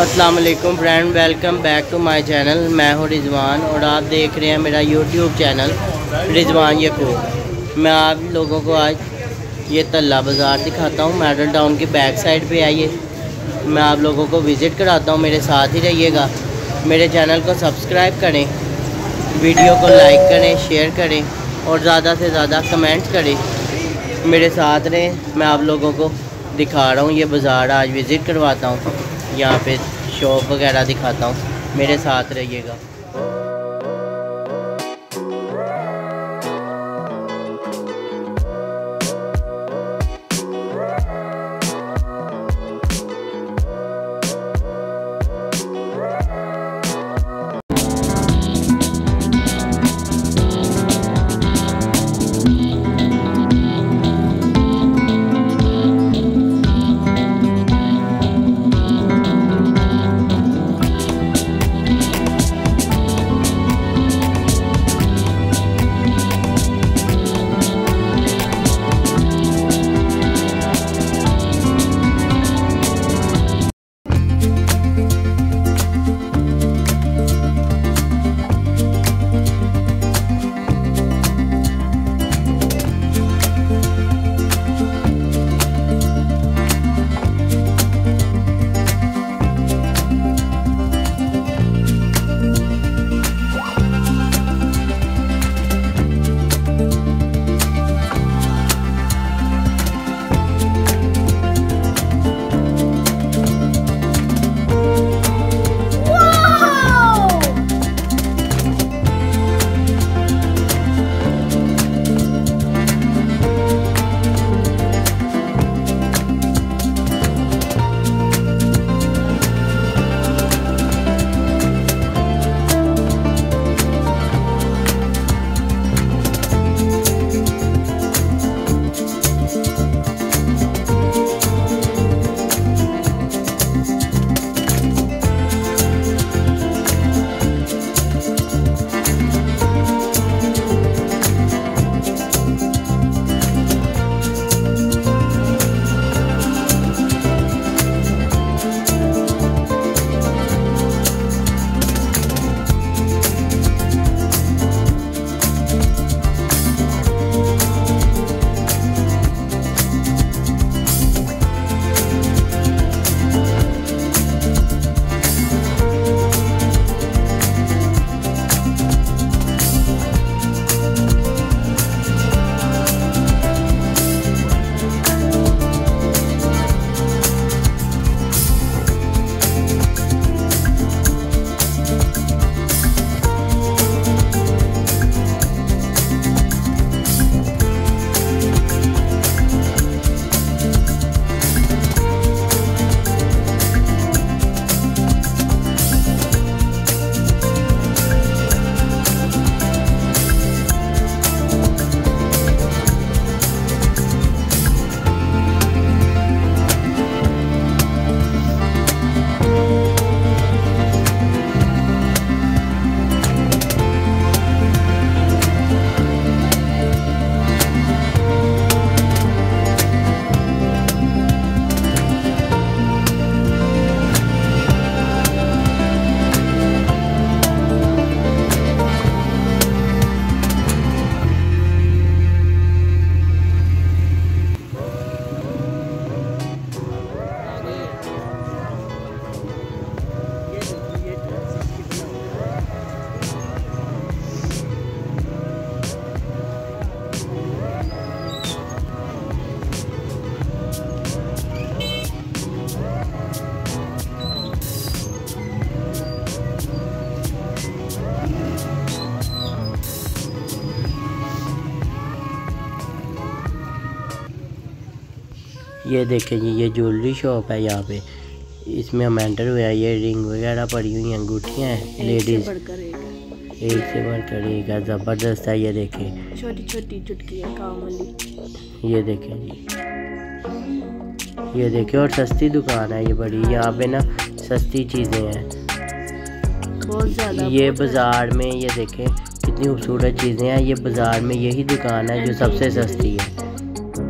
अस्सलाम वालेकुम friend, welcome back to my channel. मैं हूँ रिजवान और आप देख रहे हैं मेरा यूट्यूब चैनल रिजवान यकूब। मैं आप लोगों को आज ये तला बाज़ार दिखाता हूँ। मॉडल टाउन की बैक साइड पे आइए, मैं आप लोगों को विज़िट कराता हूँ। मेरे साथ ही रहिएगा। मेरे चैनल को सब्सक्राइब करें, वीडियो को लाइक करें, शेयर करें और ज़्यादा से ज़्यादा कमेंट करें। मेरे साथ रहें, मैं आप लोगों को दिखा रहा हूँ ये बाज़ार। आज विज़िट करवाता हूँ, यहाँ पे शॉप वगैरह दिखाता हूँ। मेरे साथ रहिएगा। ये देखें जी, ये ज्वेलरी शॉप है। यहाँ पे इसमें हम एंटर हुए हैं। ये रिंग वगैरह पड़ी हुई हैं, अंगूठियाँ हैं लेडीज़, एक से बढ़कर एक है, ज़बरदस्त है। ये देखें छोटी छोटी चुटकियाँ काम वाली। ये देखें जी, ये देखें। और सस्ती दुकान है ये बड़ी। यहाँ पे ना सस्ती चीज़ें हैं बहुत ज़्यादा। ये बाज़ार में ये देखें कितनी खूबसूरत चीज़ें हैं। ये बाज़ार में यही दुकान है जो सबसे सस्ती है।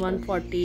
140.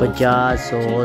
50 100